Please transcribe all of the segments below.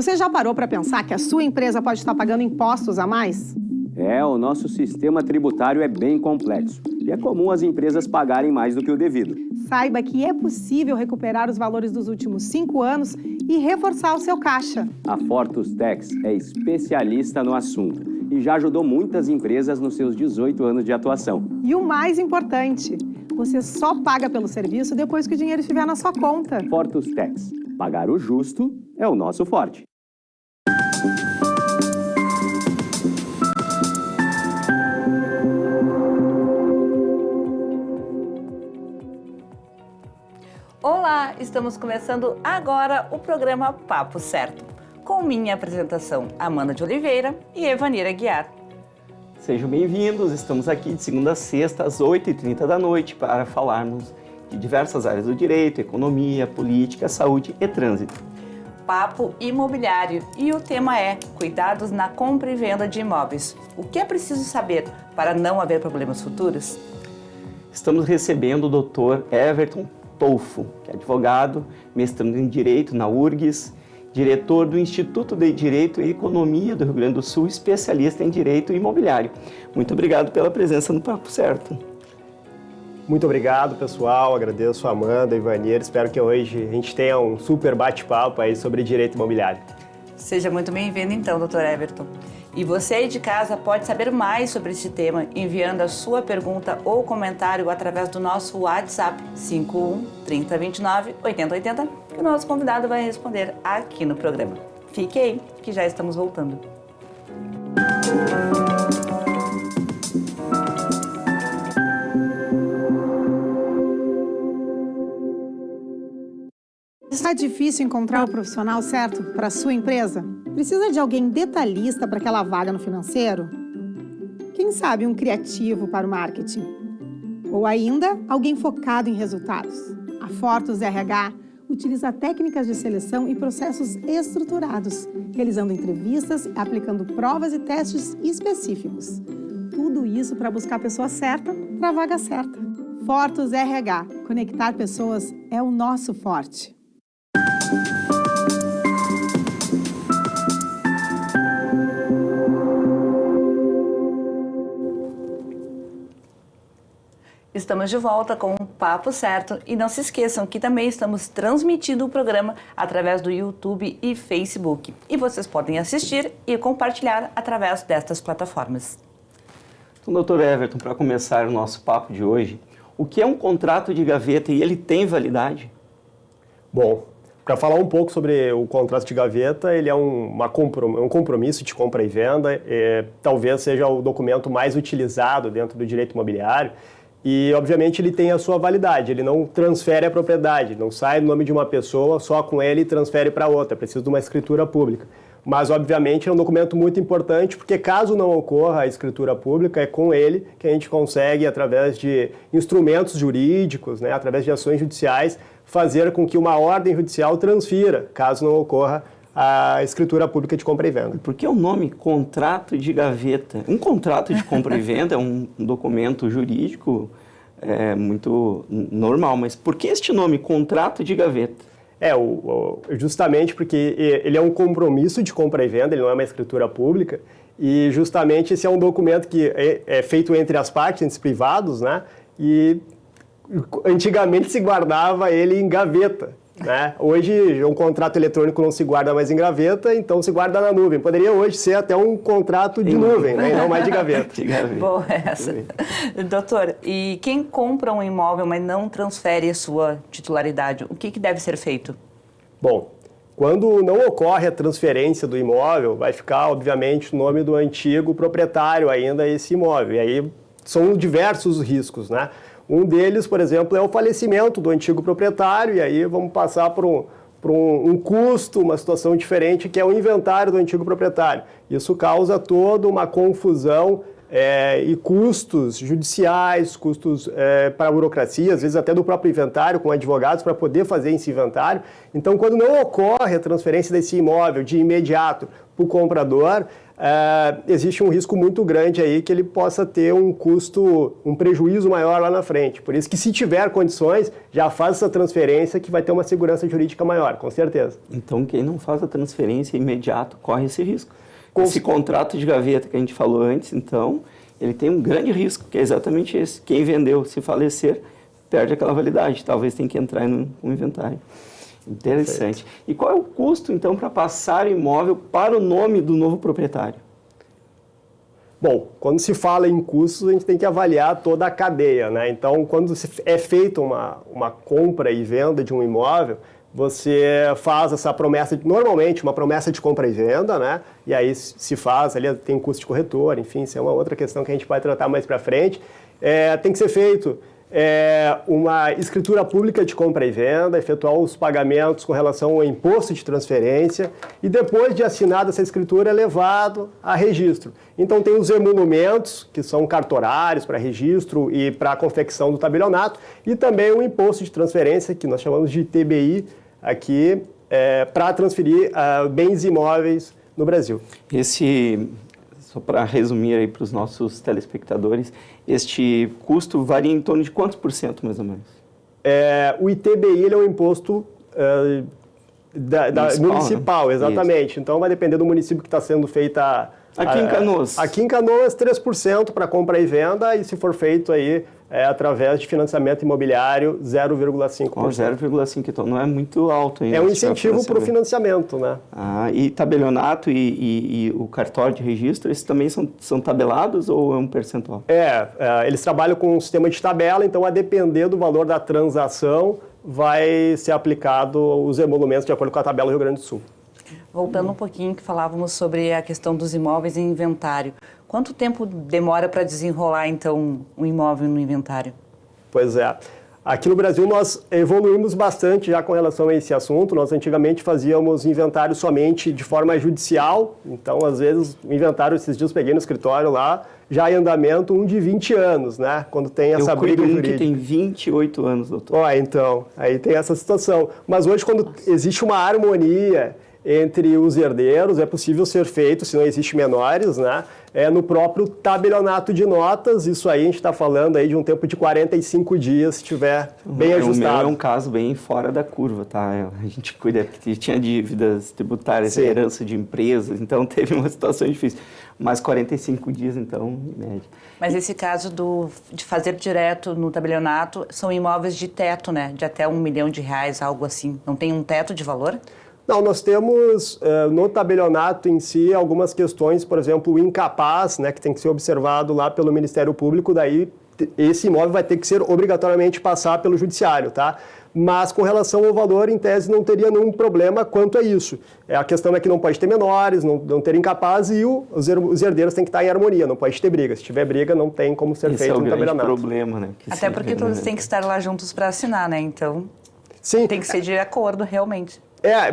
Você já parou para pensar que a sua empresa pode estar pagando impostos a mais? O nosso sistema tributário é bem complexo e é comum as empresas pagarem mais do que o devido. Saiba que é possível recuperar os valores dos últimos 5 anos e reforçar o seu caixa. A Fortus Tax é especialista no assunto e já ajudou muitas empresas nos seus 18 anos de atuação. E o mais importante, você só paga pelo serviço depois que o dinheiro estiver na sua conta. Fortus Tax. Pagar o justo é o nosso forte. Olá, estamos começando agora o programa Papo Certo, com minha apresentação Amanda de Oliveira e Evanira Guiar. Sejam bem-vindos, estamos aqui de segunda a sexta às 8h30 da noite para falarmos de diversas áreas do direito, economia, política, saúde e trânsito. Papo imobiliário e o tema é cuidados na compra e venda de imóveis. O que é preciso saber para não haver problemas futuros? Estamos recebendo o Dr. Everton Tolfo, que é advogado, mestrando em Direito na URGS, diretor do Instituto de Direito e Economia do Rio Grande do Sul, especialista em Direito Imobiliário. Muito obrigado pela presença no Papo Certo. Muito obrigado, pessoal. Agradeço a Amanda e Ivanir. Espero que hoje a gente tenha um super bate-papo aí sobre direito imobiliário. Seja muito bem-vindo então, Dr. Everton. E você aí de casa pode saber mais sobre este tema enviando a sua pergunta ou comentário através do nosso WhatsApp 51 30 29 80 80, que o nosso convidado vai responder aqui no programa. Fique aí, que já estamos voltando. Está difícil encontrar o profissional certo para a sua empresa? Precisa de alguém detalhista para aquela vaga no financeiro? Quem sabe um criativo para o marketing? Ou ainda, alguém focado em resultados? A Fortus RH utiliza técnicas de seleção e processos estruturados, realizando entrevistas, aplicando provas e testes específicos. Tudo isso para buscar a pessoa certa para a vaga certa. Fortus RH. Conectar pessoas é o nosso forte. Estamos de volta com o Papo Certo e não se esqueçam que também estamos transmitindo o programa através do YouTube e Facebook. E vocês podem assistir e compartilhar através destas plataformas. Então, doutor Everton, para começar o nosso papo de hoje, o que é um contrato de gaveta e ele tem validade? Bom, para falar um pouco sobre o contrato de gaveta, ele é um compromisso de compra e venda, talvez seja o documento mais utilizado dentro do direito imobiliário e, obviamente, ele tem a sua validade, ele não transfere a propriedade, não sai no nome de uma pessoa, só com ele transfere para outra, precisa de uma escritura pública. Mas, obviamente, é um documento muito importante, porque caso não ocorra a escritura pública, é com ele que a gente consegue, através de instrumentos jurídicos, né, através de ações judiciais, fazer com que uma ordem judicial transfira, caso não ocorra a escritura pública de compra e venda. Por que o nome contrato de gaveta? Um contrato de compra e venda é um documento jurídico muito normal, mas por que este nome, contrato de gaveta? Justamente porque ele é um compromisso de compra e venda, ele não é uma escritura pública, e justamente esse é um documento que é feito entre as partes, entre os privados, né? E antigamente se guardava ele em gaveta, né? Hoje um contrato eletrônico não se guarda mais em gaveta, então se guarda na nuvem. Poderia hoje ser até um contrato de nuvem, né? E não mais de gaveta. De gaveta. Boa essa. Doutor, e quem compra um imóvel, mas não transfere a sua titularidade, o que deve ser feito? Bom, quando não ocorre a transferência do imóvel, vai ficar, obviamente, o nome do antigo proprietário ainda esse imóvel. E aí são diversos riscos, né? Um deles, por exemplo, é o falecimento do antigo proprietário, e aí vamos passar por um custo, uma situação diferente, que é o inventário do antigo proprietário. Isso causa toda uma confusão e custos judiciais, custos para a burocracia, às vezes até do próprio inventário, com advogados, para poder fazer esse inventário. Então, quando não ocorre a transferência desse imóvel de imediato para o comprador, existe um risco muito grande aí que ele possa ter um custo, um prejuízo maior lá na frente. Por isso que, se tiver condições, já faz essa transferência que vai ter uma segurança jurídica maior, com certeza. Então, quem não faz a transferência imediato corre esse risco. Esse contrato de gaveta que a gente falou antes, então, ele tem um grande risco, que é exatamente esse. Quem vendeu, se falecer, perde aquela validade. Talvez tenha que entrar no inventário. Interessante. Perfeito. E qual é o custo, então, para passar o imóvel para o nome do novo proprietário? Bom, quando se fala em custos, a gente tem que avaliar toda a cadeia, né? Então, quando é feita uma compra e venda de um imóvel, você faz essa promessa, normalmente uma promessa de compra e venda, né? E aí se faz, ali tem custo de corretor, enfim, isso é uma outra questão que a gente vai tratar mais para frente. Tem que ser feito uma escritura pública de compra e venda, efetuar os pagamentos com relação ao imposto de transferência e depois de assinada essa escritura é levado a registro. Então tem os emolumentos, que são cartorários para registro e para a confecção do tabelionato, e também o imposto de transferência, que nós chamamos de ITBI, aqui para transferir bens imóveis no Brasil. Só para resumir aí para os nossos telespectadores, este custo varia em torno de quantos por cento, mais ou menos? O ITBI ele é um imposto municipal, né? Exatamente. Isso. Então vai depender do município que está sendo feita... Aqui em Canoas? Aqui em Canoas, 3% para compra e venda, e se for feito aí através de financiamento imobiliário, 0,5%. 0,5%, então não é muito alto ainda. É um incentivo para o financiamento, né? E tabelionato e o cartório de registro, esses também são tabelados ou é um percentual? Eles trabalham com um sistema de tabela, então a depender do valor da transação, vai ser aplicado os emolumentos de acordo com a tabela do Rio Grande do Sul. Voltando um pouquinho, que falávamos sobre a questão dos imóveis em inventário. Quanto tempo demora para desenrolar, então, um imóvel no inventário? Pois é. Aqui no Brasil nós evoluímos bastante já com relação a esse assunto. Nós antigamente fazíamos inventário somente de forma judicial. Então, às vezes, o inventário, esses dias eu peguei no escritório lá, já em andamento, de 20 anos, né? Quando tem essa briga jurídica. Que tem 28 anos, doutor. Então, aí tem essa situação. Mas hoje, quando existe uma harmonia entre os herdeiros, é possível ser feito, se não existe menores, né? No próprio tabelionato de notas. Isso aí a gente está falando aí de um tempo de 45 dias, se estiver bem ajustado. O meu é um caso bem fora da curva, tá? A gente cuida, porque tinha dívidas tributárias, herança de empresas, então teve uma situação difícil. Mas 45 dias, então, em média. Mas esse caso de fazer direto no tabelionato são imóveis de teto, né? De até R$1 milhão, algo assim. Não tem um teto de valor? Não, nós temos no tabelionato em si algumas questões, por exemplo, o incapaz, né, que tem que ser observado lá pelo Ministério Público, daí esse imóvel vai ter que ser obrigatoriamente passar pelo judiciário, tá? Mas com relação ao valor, em tese, não teria nenhum problema quanto a isso. A questão é que não pode ter menores, não ter incapaz e os herdeiros têm que estar em harmonia, não pode ter briga. Se tiver briga, não tem como ser feito no tabelionato. Esse é o grande problema, né? Até porque todos têm que estar lá juntos para assinar, né? Então, sim, tem que ser de acordo, realmente.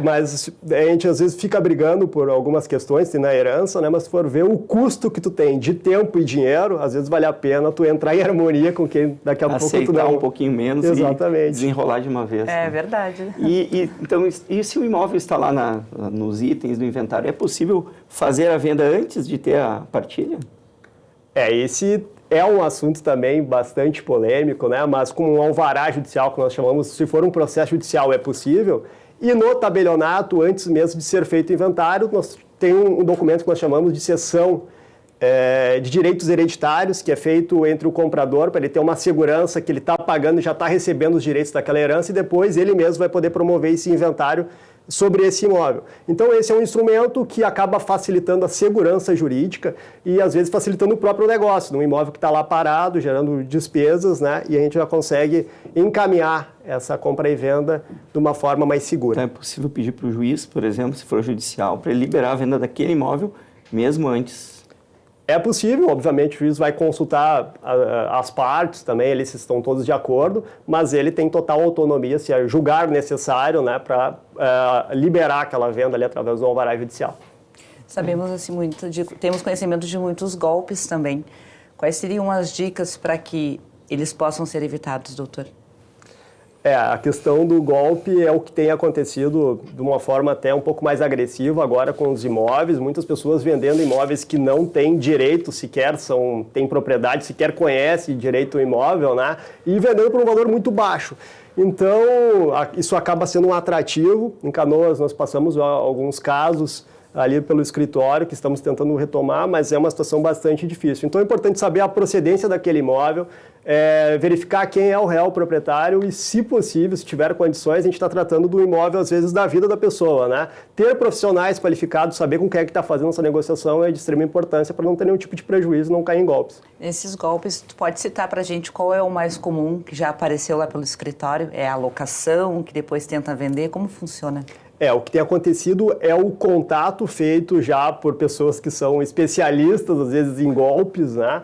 Mas a gente às vezes fica brigando por algumas questões na herança, né? Mas se for ver o custo que tu tem de tempo e dinheiro, às vezes vale a pena tu entrar em harmonia com quem daqui a pouco tu dá um pouquinho menos. Exatamente. E desenrolar de uma vez. É verdade. Então, e se o imóvel está lá nos itens do inventário, é possível fazer a venda antes de ter a partilha? Esse é um assunto também bastante polêmico, né? Mas com um alvará judicial, que nós chamamos, se for um processo judicial, é possível. E no tabelionato, antes mesmo de ser feito o inventário, nós tem um documento que nós chamamos de cessão de direitos hereditários, que é feito entre o comprador, para ele ter uma segurança que ele está pagando e já está recebendo os direitos daquela herança, e depois ele mesmo vai poder promover esse inventário sobre esse imóvel. Então, esse é um instrumento que acaba facilitando a segurança jurídica e, às vezes, facilitando o próprio negócio, num imóvel que está lá parado, gerando despesas, né? E a gente já consegue encaminhar essa compra e venda de uma forma mais segura. Então, é possível pedir para o juiz, por exemplo, se for judicial, para ele liberar a venda daquele imóvel, mesmo antes? É possível, obviamente o juiz vai consultar as partes também, eles estão todos de acordo, mas ele tem total autonomia, se julgar necessário, né, para liberar aquela venda ali através do alvará judicial. Sabemos assim temos conhecimento de muitos golpes também. Quais seriam as dicas para que eles possam ser evitados, doutor? A questão do golpe é o que tem acontecido de uma forma até um pouco mais agressiva agora com os imóveis. Muitas pessoas vendendo imóveis que não têm direito sequer, têm propriedade, sequer conhecem direito ao imóvel, né? E vendendo por um valor muito baixo. Então, isso acaba sendo um atrativo. Em Canoas, nós passamos alguns casos ali pelo escritório que estamos tentando retomar, mas é uma situação bastante difícil. Então é importante saber a procedência daquele imóvel, verificar quem é o real proprietário e, se possível, se tiver condições, a gente está tratando do imóvel, às vezes, da vida da pessoa, né? Ter profissionais qualificados, saber com quem é que está fazendo essa negociação é de extrema importância para não ter nenhum tipo de prejuízo e não cair em golpes. Esses golpes, tu pode citar para a gente qual é o mais comum que já apareceu lá pelo escritório? É a locação, que depois tenta vender? Como funciona? O que tem acontecido é o contato feito já por pessoas que são especialistas, às vezes, em golpes, né?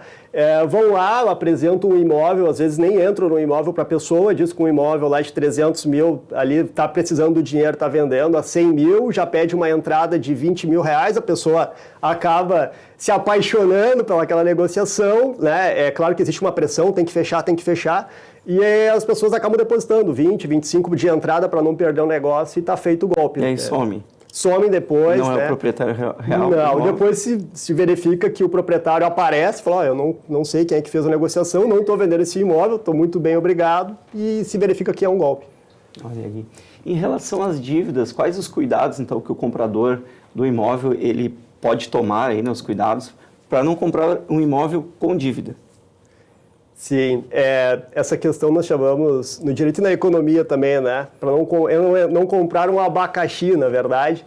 Vão lá, apresentam um imóvel, às vezes nem entram no imóvel para a pessoa, diz que um imóvel lá de 300 mil, ali está precisando do dinheiro, está vendendo a 100 mil, já pede uma entrada de 20 mil reais, a pessoa acaba se apaixonando pelaquela negociação, né? É claro que existe uma pressão, tem que fechar, e aí as pessoas acabam depositando 20, 25 de entrada para não perder o negócio e está feito o golpe. E aí some. Somem depois. Não, né? É o proprietário real. Não, depois se verifica que o proprietário aparece, fala, eu não sei quem é que fez a negociação, não estou vendendo esse imóvel, estou muito bem, obrigado, e se verifica que é um golpe. Olha aí. Em relação às dívidas, quais os cuidados, então, que o comprador do imóvel ele pode tomar aí, nos cuidados, para não comprar um imóvel com dívida? Sim, essa questão nós chamamos no direito e na economia também, né? Para não comprar um abacaxi, na verdade.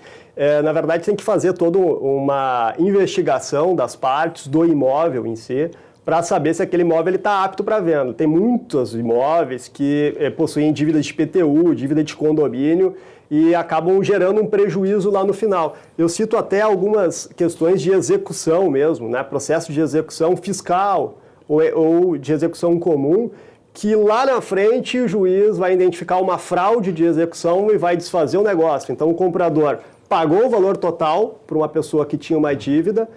Na verdade, tem que fazer toda uma investigação das partes do imóvel em si, para saber se aquele imóvel está apto para venda. Tem muitos imóveis que possuem dívida de IPTU, dívida de condomínio, e acabam gerando um prejuízo lá no final. Eu cito até algumas questões de execução mesmo, né? Processo de execução fiscal, ou de execução comum, que lá na frente o juiz vai identificar uma fraude de execução e vai desfazer o negócio. Então o comprador pagou o valor total para uma pessoa que tinha uma dívida,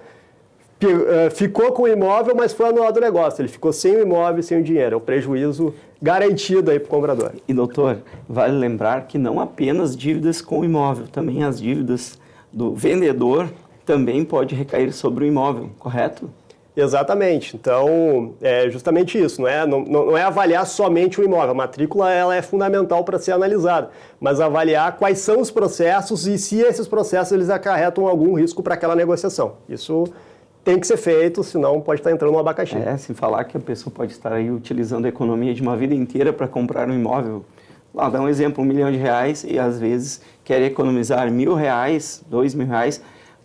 ficou com o imóvel, mas foi anulado o negócio. Ele ficou sem o imóvel e sem o dinheiro. É um prejuízo garantido aí para o comprador. E, doutor, vale lembrar que não apenas dívidas com o imóvel, também as dívidas do vendedor também pode recair sobre o imóvel, correto? Exatamente. Então, é justamente isso. Não é avaliar somente o imóvel. A matrícula ela é fundamental para ser analisada, mas avaliar quais são os processos e se esses processos eles acarretam algum risco para aquela negociação. Isso tem que ser feito, senão pode estar entrando um abacaxi. Sem falar que a pessoa pode estar aí utilizando a economia de uma vida inteira para comprar um imóvel. Dá um exemplo, R$1 milhão e às vezes quer economizar R$1.000, R$2.000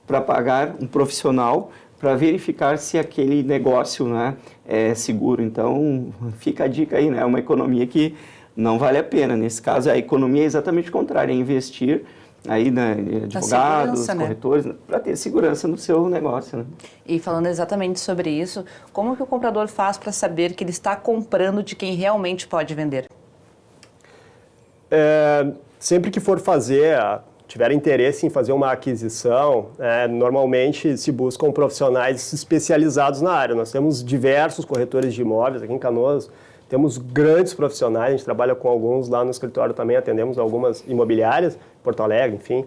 para pagar um profissional para verificar se aquele negócio, né, é seguro. Então, fica a dica aí, né? É uma economia que não vale a pena. Nesse caso, a economia é exatamente o contrário, é investir aí, né, advogados, corretores, né, para ter segurança no seu negócio. Né? E falando exatamente sobre isso, como que o comprador faz para saber que ele está comprando de quem realmente pode vender? Sempre que for tiver interesse em fazer uma aquisição, normalmente se buscam profissionais especializados na área. Nós temos diversos corretores de imóveis aqui em Canoas, temos grandes profissionais, a gente trabalha com alguns lá no escritório também, atendemos algumas imobiliárias, Porto Alegre, enfim.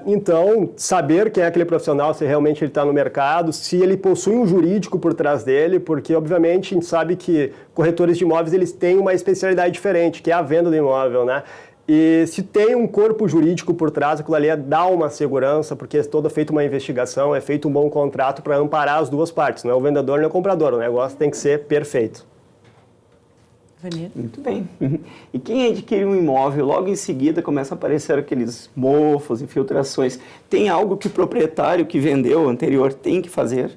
Então, saber quem é aquele profissional, se realmente ele está no mercado, se ele possui um jurídico por trás dele, porque, obviamente, a gente sabe que corretores de imóveis eles têm uma especialidade diferente, que é a venda do imóvel, né? E se tem um corpo jurídico por trás, aquilo ali dá uma segurança, porque é toda feita uma investigação, é feito um bom contrato para amparar as duas partes, não é o vendedor nem o comprador, o negócio tem que ser perfeito. Muito bem. E quem adquire um imóvel, logo em seguida começa a aparecer aqueles mofos, infiltrações. Tem algo que o proprietário que vendeu anterior tem que fazer?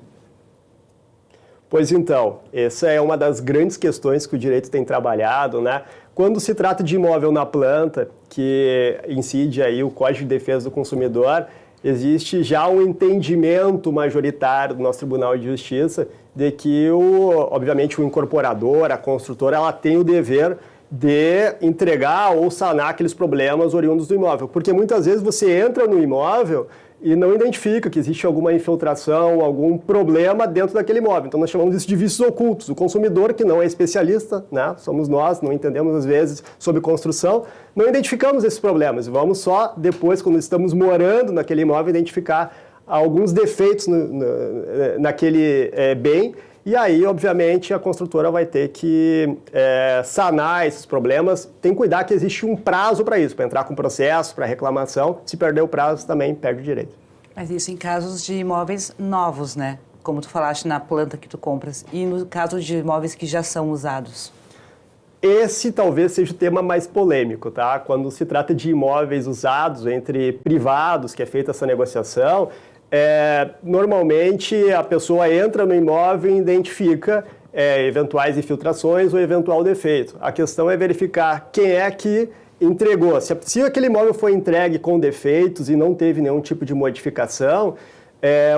Pois então, essa é uma das grandes questões que o direito tem trabalhado, né? Quando se trata de imóvel na planta, que incide aí o Código de Defesa do Consumidor, existe já um entendimento majoritário do nosso Tribunal de Justiça de que, obviamente, o incorporador, a construtora, ela tem o dever de entregar ou sanar aqueles problemas oriundos do imóvel. Porque muitas vezes você entra no imóvel e não identifica que existe alguma infiltração, algum problema dentro daquele imóvel. Então nós chamamos isso de vícios ocultos. O consumidor, que não é especialista, né, somos nós, não entendemos às vezes sobre construção, não identificamos esses problemas. Vamos só depois, quando estamos morando naquele imóvel, identificar alguns defeitos naquele bem. E aí, obviamente, a construtora vai ter que sanar esses problemas. Tem que cuidar que existe um prazo para isso, para entrar com processo, para reclamação. Se perder o prazo, também perde o direito. Mas isso em casos de imóveis novos, né? Como tu falaste na planta que tu compras. E no caso de imóveis que já são usados? Esse talvez seja o tema mais polêmico, tá? Quando se trata de imóveis usados entre privados, que é feita essa negociação, normalmente a pessoa entra no imóvel e identifica eventuais infiltrações ou eventual defeito. A questão é verificar quem é que entregou. Se aquele imóvel foi entregue com defeitos e não teve nenhum tipo de modificação,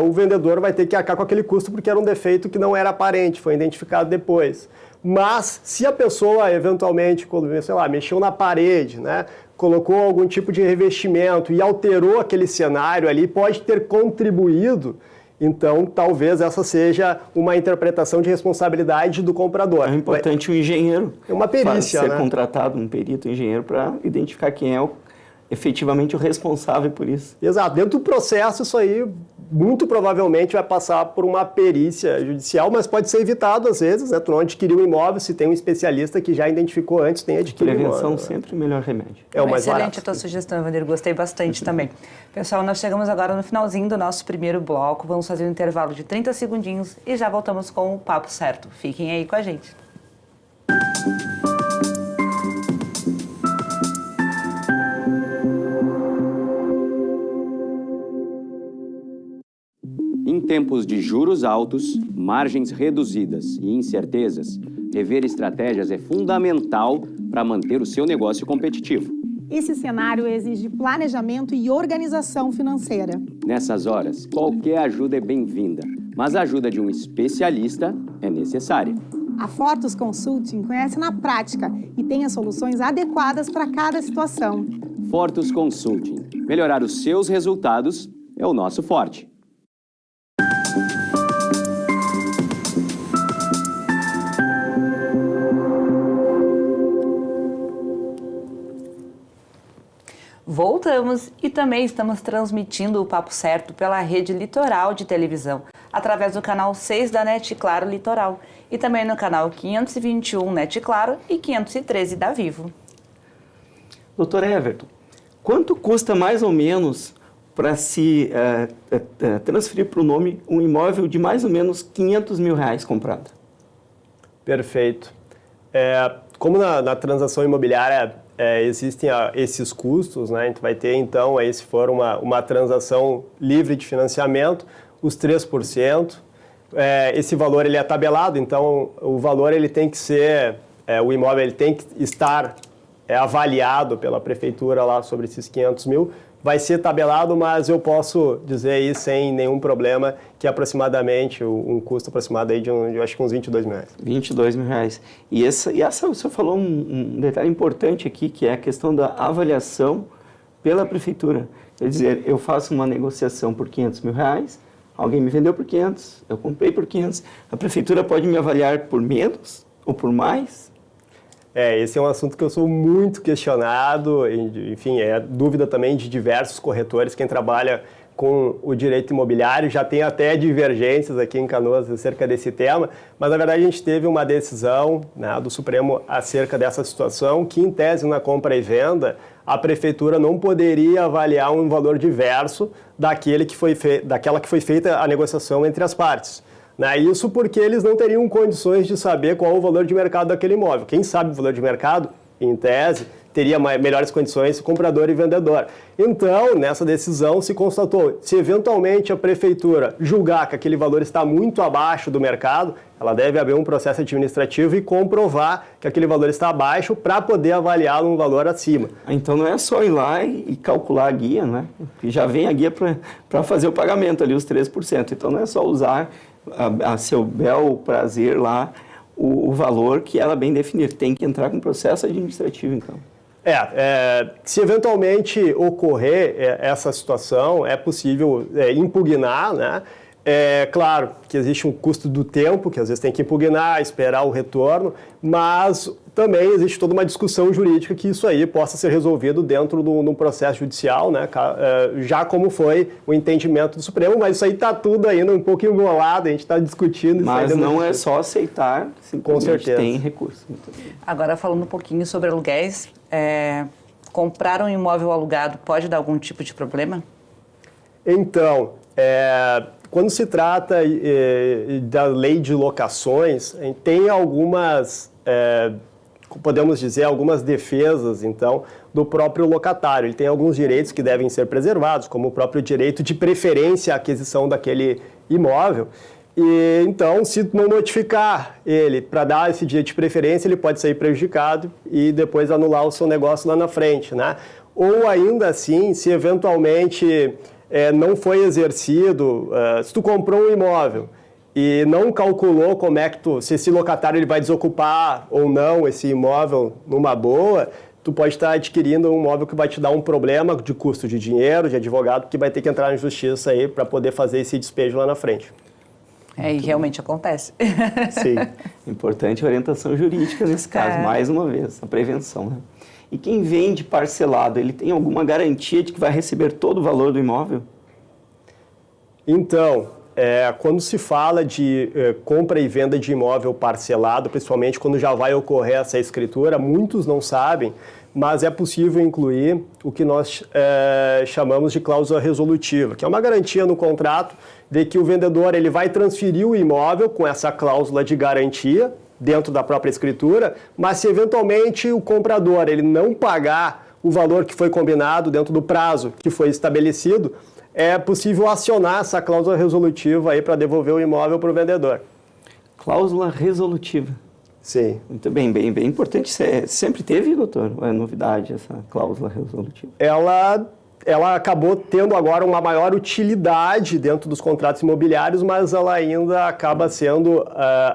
o vendedor vai ter que arcar com aquele custo porque era um defeito que não era aparente, foi identificado depois. Mas se a pessoa eventualmente, sei lá, mexeu na parede, né, colocou algum tipo de revestimento e alterou aquele cenário ali, pode ter contribuído, então talvez essa seja uma interpretação de responsabilidade do comprador. É importante o engenheiro. É uma perícia, ser né? contratado um perito, um engenheiro, para identificar quem é efetivamente o responsável por isso. Exato. Dentro do processo, isso aí muito provavelmente vai passar por uma perícia judicial, mas pode ser evitado às vezes, né? Tu não adquiriu um imóvel, se tem um especialista que já identificou antes, tem adquirido Prevenção imóvel, sempre o melhor remédio. É o mais Excelente barato. a tua sugestão, Evander. Gostei bastante também. Pessoal, nós chegamos agora no finalzinho do nosso primeiro bloco. Vamos fazer um intervalo de 30 segundinhos e já voltamos com o Papo Certo. Fiquem aí com a gente. Em tempos de juros altos, margens reduzidas e incertezas, rever estratégias é fundamental para manter o seu negócio competitivo. Esse cenário exige planejamento e organização financeira. Nessas horas, qualquer ajuda é bem-vinda, mas a ajuda de um especialista é necessária. A Fortus Consulting conhece na prática e tem as soluções adequadas para cada situação. Fortus Consulting. Melhorar os seus resultados é o nosso forte. Voltamos e também estamos transmitindo o Papo Certo pela Rede Litoral de televisão, através do canal 6 da NET Claro Litoral e também no canal 521 NET Claro e 513 da Vivo. Doutor Everton, quanto custa mais ou menos para se transferir para o nome um imóvel de mais ou menos R$500 mil comprado? Perfeito. Como na transação imobiliária existem esses custos, né? A gente vai ter, então, aí, se for uma transação livre de financiamento, os 3%. Esse valor ele é tabelado, então o valor ele tem que ser, o imóvel ele tem que estar avaliado pela prefeitura lá sobre esses 500 mil. Vai ser tabelado, mas eu posso dizer aí sem nenhum problema que aproximadamente, um custo aproximado aí de eu acho que uns R$22 mil. R$22 mil. E essa o senhor falou um detalhe importante aqui, que é a questão da avaliação pela prefeitura. Quer dizer, eu faço uma negociação por R$500 mil, alguém me vendeu por 500, eu comprei por 500, a prefeitura pode me avaliar por menos ou por mais? Esse é um assunto que eu sou muito questionado, enfim, é dúvida também de diversos corretores, quem trabalha com o direito imobiliário, já tem até divergências aqui em Canoas acerca desse tema, mas na verdade a gente teve uma decisão, né, do Supremo acerca dessa situação, que em tese na compra e venda, a prefeitura não poderia avaliar um valor diverso daquela que foi feita a negociação entre as partes. Isso porque eles não teriam condições de saber qual o valor de mercado daquele imóvel. Quem sabe o valor de mercado, em tese, teria melhores condições comprador e vendedor. Então, nessa decisão se constatou, se eventualmente a prefeitura julgar que aquele valor está muito abaixo do mercado, ela deve abrir um processo administrativo e comprovar que aquele valor está abaixo para poder avaliá-lo um valor acima. Então não é só ir lá e calcular a guia, né? Porque já vem a guia para fazer o pagamento ali, os 3%. Então não é só usar a seu bel prazer lá o valor que ela bem definir. Tem que entrar com processo administrativo, então. Se eventualmente ocorrer essa situação, é possível impugnar, né? É claro que existe um custo do tempo, que às vezes tem que impugnar, esperar o retorno, mas também existe toda uma discussão jurídica que isso aí possa ser resolvido dentro do processo judicial, né? Já como foi o entendimento do Supremo, mas isso aí está tudo ainda um pouco embolado, a gente está discutindo. Mas não é só aceitar, com certeza. Tem recurso. Agora, falando um pouquinho sobre aluguéis, comprar um imóvel alugado pode dar algum tipo de problema? Então, quando se trata da lei de locações, tem algumas, podemos dizer, algumas defesas, então, do próprio locatário. Ele tem alguns direitos que devem ser preservados, como o próprio direito de preferência à aquisição daquele imóvel. E, então, se não notificar ele para dar esse direito de preferência, ele pode sair prejudicado e depois anular o seu negócio lá na frente, né? Ou ainda assim, se eventualmente não foi exercido, se tu comprou um imóvel e não calculou como é que se esse locatário ele vai desocupar ou não esse imóvel numa boa, tu pode estar adquirindo um imóvel que vai te dar um problema de custo de dinheiro, de advogado, que vai ter que entrar na justiça aí para poder fazer esse despejo lá na frente. E realmente acontece. Sim. Importante a orientação jurídica nesse caso, mais uma vez, a prevenção, né? E quem vende parcelado, ele tem alguma garantia de que vai receber todo o valor do imóvel? Então, quando se fala de compra e venda de imóvel parcelado, principalmente quando já vai ocorrer essa escritura, muitos não sabem, mas é possível incluir o que nós chamamos de cláusula resolutiva, que é uma garantia no contrato de que o vendedor ele vai transferir o imóvel com essa cláusula de garantia dentro da própria escritura, mas se eventualmente o comprador ele não pagar o valor que foi combinado dentro do prazo que foi estabelecido, é possível acionar essa cláusula resolutiva aí para devolver o imóvel para o vendedor. Cláusula resolutiva. Sim. Muito bem, bem importante. Sempre teve, doutor? Ou é novidade essa cláusula resolutiva? Ela acabou tendo agora uma maior utilidade dentro dos contratos imobiliários, mas ela ainda acaba sendo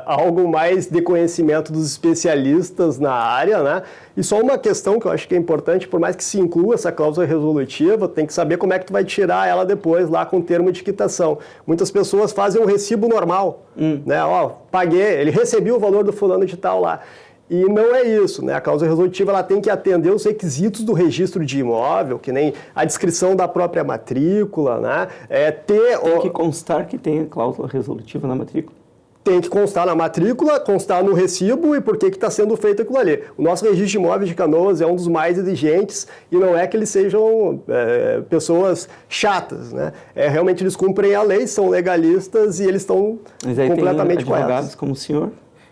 algo mais de conhecimento dos especialistas na área, né? E só uma questão que eu acho que é importante, por mais que se inclua essa cláusula resolutiva, tem que saber como é que tu vai tirar ela depois lá com o termo de quitação. Muitas pessoas fazem um recibo normal, né? Paguei, ele recebeu o valor do fulano de tal lá. E não é isso, né? A cláusula resolutiva ela tem que atender os requisitos do registro de imóvel, que nem a descrição da própria matrícula, né? Tem que constar que tem a cláusula resolutiva na matrícula. Tem que constar na matrícula, constar no recibo e por que está sendo feito aquilo ali. O nosso registro de imóveis de Canoas é um dos mais exigentes e não é que eles sejam pessoas chatas, né? Realmente eles cumprem a lei, são legalistas e eles estão completamente corretos. Tem advogados como o senhor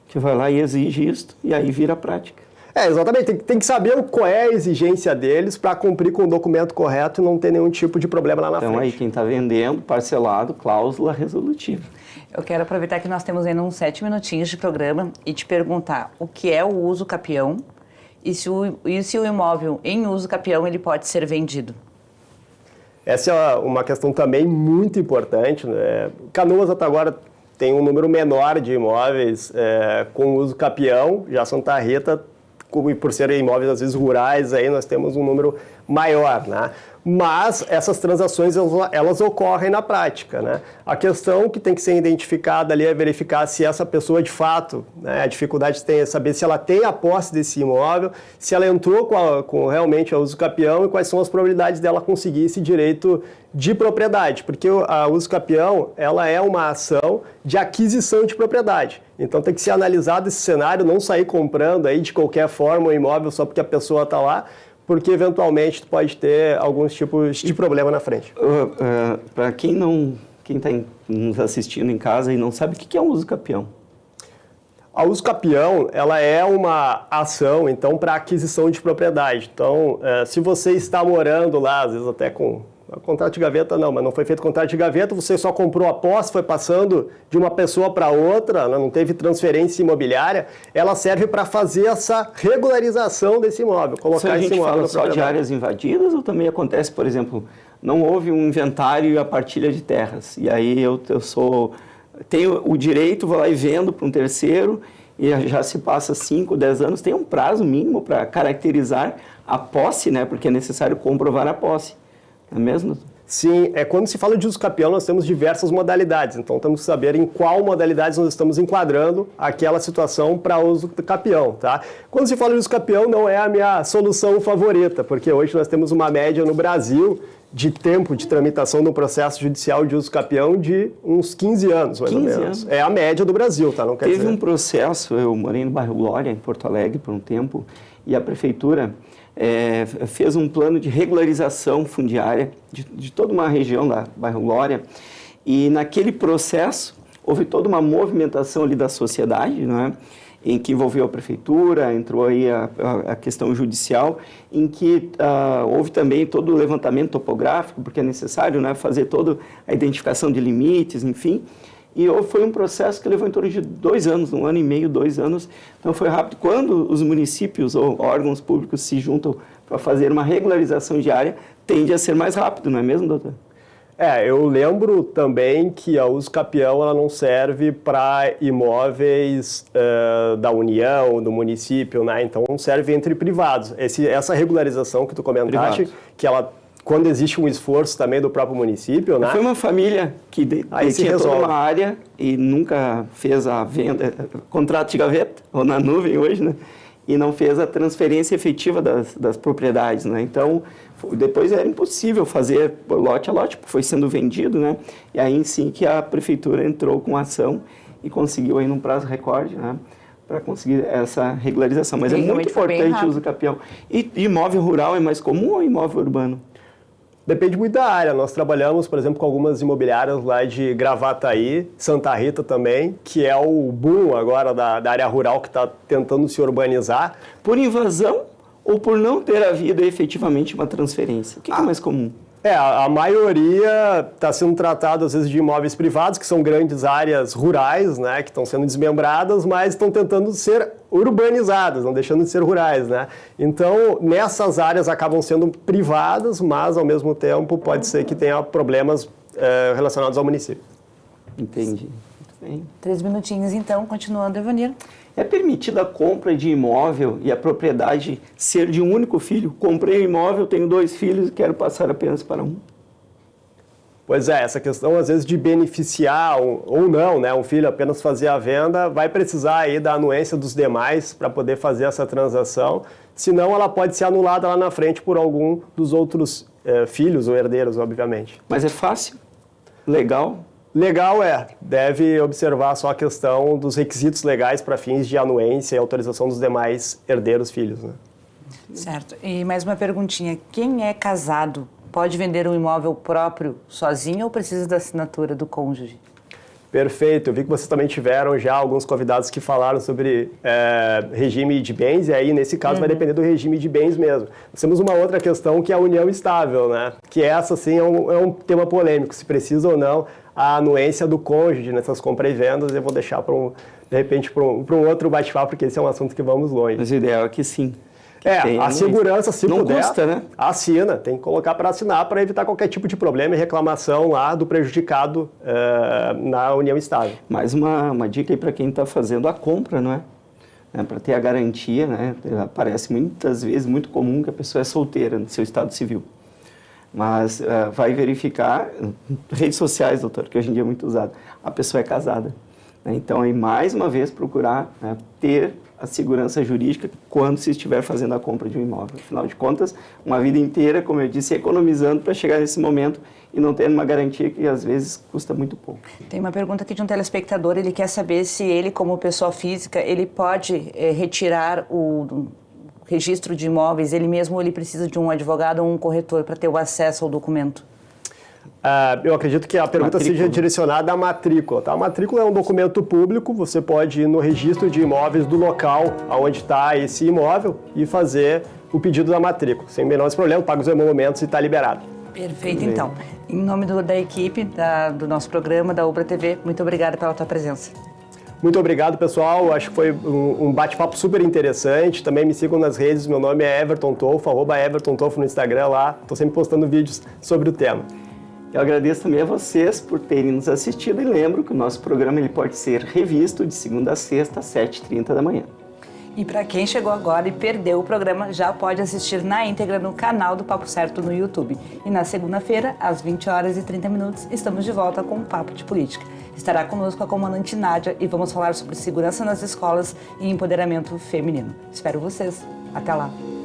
que vai lá e exige isso, e aí vira prática. Exatamente. Tem que saber qual é a exigência deles para cumprir com o documento correto e não ter nenhum tipo de problema lá na frente. Então aí quem está vendendo, parcelado, cláusula resolutiva. Eu quero aproveitar que nós temos ainda uns 7 minutinhos de programa e te perguntar o que é o uso capião e se o imóvel em uso capião ele pode ser vendido. Essa é uma questão também muito importante, né? Canoas até agora tem um número menor de imóveis com uso capião, já Santa Rita, por serem imóveis às vezes rurais, aí nós temos um número maior, né? Mas essas transações elas ocorrem na prática, né? A questão que tem que ser identificada ali é verificar se essa pessoa de fato, né, a dificuldade é saber se ela tem a posse desse imóvel, se ela entrou com realmente o uso capião e quais são as probabilidades dela conseguir esse direito de propriedade, porque a uso capião ela é uma ação de aquisição de propriedade. Então tem que ser analisado esse cenário, não sair comprando aí de qualquer forma o imóvel só porque a pessoa está lá, porque eventualmente tu pode ter alguns tipos de problema na frente. Para quem está nos assistindo em casa e não sabe o que é um uso capião? A uso capião, ela é uma ação, então, para aquisição de propriedade. Então, se você está morando lá, às vezes até com contrato de gaveta não, mas não foi feito contrato de gaveta, você só comprou a posse, foi passando de uma pessoa para outra, não teve transferência imobiliária, ela serve para fazer essa regularização desse imóvel, colocar esse imóvel. A gente fala só de áreas invadidas ou também acontece, por exemplo, não houve um inventário e a partilha de terras, e aí eu tenho o direito, vou lá e vendo para um terceiro, e já se passa 5, 10 anos, tem um prazo mínimo para caracterizar a posse, né? Porque é necessário comprovar a posse, não é mesmo, doutor? Sim, quando se fala de uso capião, nós temos diversas modalidades, então temos que saber em qual modalidade nós estamos enquadrando aquela situação para uso capião, tá? Quando se fala de uso capião, não é a minha solução favorita, porque hoje nós temos uma média no Brasil de tempo de tramitação no processo judicial de uso capião de uns 15 anos, mais ou menos. Anos. É a média do Brasil, tá? Não quer Teve dizer... um processo, eu morei no bairro Glória, em Porto Alegre, por um tempo, e a prefeitura fez um plano de regularização fundiária de toda uma região da bairro Glória, e naquele processo houve toda uma movimentação ali da sociedade, não é? Em que envolveu a prefeitura, entrou aí a questão judicial, em que houve também todo o levantamento topográfico, porque é necessário, né, fazer toda a identificação de limites, enfim. E foi um processo que levou em torno de 2 anos, 1 ano e meio, 2 anos. Então foi rápido. Quando os municípios ou órgãos públicos se juntam para fazer uma regularização de área, tende a ser mais rápido, não é mesmo, doutor? Eu lembro também que a uso capião ela não serve para imóveis da União, do município, né? Então serve entre privados. Essa regularização que tu comentaste, Privado. Que ela, quando existe um esforço também do próprio município, né? Foi uma família que tinha toda uma área e nunca fez a venda, contrato de gaveta, ou na nuvem hoje, né? E não fez a transferência efetiva das propriedades, né? Então, depois era impossível fazer lote a lote, porque foi sendo vendido, né? E aí sim que a prefeitura entrou com ação e conseguiu aí num prazo recorde, né? Para conseguir essa regularização. Mas é muito importante o uso capião. E imóvel rural é mais comum ou imóvel urbano? Depende muito da área. Nós trabalhamos, por exemplo, com algumas imobiliárias lá de Gravataí, Santa Rita também, que é o boom agora da área rural que está tentando se urbanizar. Por invasão ou por não ter havido efetivamente uma transferência? O que é mais comum? A maioria está sendo tratado, às vezes, de imóveis privados, que são grandes áreas rurais, né, que estão sendo desmembradas, mas estão tentando ser urbanizadas, não deixando de ser rurais, né? Então, nessas áreas acabam sendo privadas, mas, ao mesmo tempo, pode ser que tenha problemas relacionados ao município. Entendi. Muito bem. 3 minutinhos, então, continuando, Evanir. É permitida a compra de imóvel e a propriedade ser de um único filho? Comprei um imóvel, tenho 2 filhos e quero passar apenas para um. Pois é, essa questão às vezes de beneficiar ou não, né, um filho apenas fazer a venda, vai precisar aí da anuência dos demais para poder fazer essa transação, senão ela pode ser anulada lá na frente por algum dos outros filhos ou herdeiros, obviamente. Mas é fácil? Legal? Legal deve observar só a questão dos requisitos legais para fins de anuência e autorização dos demais herdeiros filhos, né? Certo. E mais uma perguntinha. Quem é casado pode vender um imóvel próprio sozinho ou precisa da assinatura do cônjuge? Perfeito. Eu vi que vocês também tiveram já alguns convidados que falaram sobre regime de bens, e aí, nesse caso, vai depender do regime de bens mesmo. Nós temos uma outra questão que é a união estável, né? Que essa, sim, é um tema polêmico, se precisa ou não a anuência do cônjuge nessas compras e vendas. Eu vou deixar, de repente, para um outro bate-papo, porque esse é um assunto que vamos longe. Mas o ideal é que sim. A segurança, se não puder, custa, né? Assina, tem que colocar para assinar para evitar qualquer tipo de problema e reclamação lá do prejudicado na união estável. Mais uma dica aí para quem está fazendo a compra, não é? Para ter a garantia, né? Parece muitas vezes muito comum que a pessoa é solteira no seu estado civil. Mas vai verificar, redes sociais, doutor, que hoje em dia é muito usado, a pessoa é casada. Né? Então, aí, mais uma vez, procurar ter a segurança jurídica quando se estiver fazendo a compra de um imóvel. Afinal de contas, uma vida inteira, como eu disse, economizando para chegar nesse momento e não ter uma garantia que, às vezes, custa muito pouco. Tem uma pergunta aqui de um telespectador, ele quer saber se ele, como pessoa física, ele pode retirar o registro de imóveis, ele mesmo, ou ele precisa de um advogado ou um corretor para ter o acesso ao documento? Eu acredito que a pergunta seja direcionada à matrícula. Tá? A matrícula é um documento público, você pode ir no registro de imóveis do local onde está esse imóvel e fazer o pedido da matrícula. Sem menores problemas, paga os emolumentos e está liberado. Perfeito, então. Em nome da equipe do nosso programa, da Ubra TV, muito obrigada pela tua presença. Muito obrigado, pessoal. Acho que foi um bate-papo super interessante. Também me sigam nas redes. Meu nome é Everton Tolfo, @EvertonTolfo no Instagram lá. Estou sempre postando vídeos sobre o tema. Eu agradeço também a vocês por terem nos assistido e lembro que o nosso programa ele pode ser revisto de segunda a sexta às 7h30 da manhã. E para quem chegou agora e perdeu o programa, já pode assistir na íntegra no canal do Papo Certo no YouTube. E na segunda-feira, às 20h30, estamos de volta com o Papo de Política. Estará conosco a comandante Nádia e vamos falar sobre segurança nas escolas e empoderamento feminino. Espero vocês. Até lá!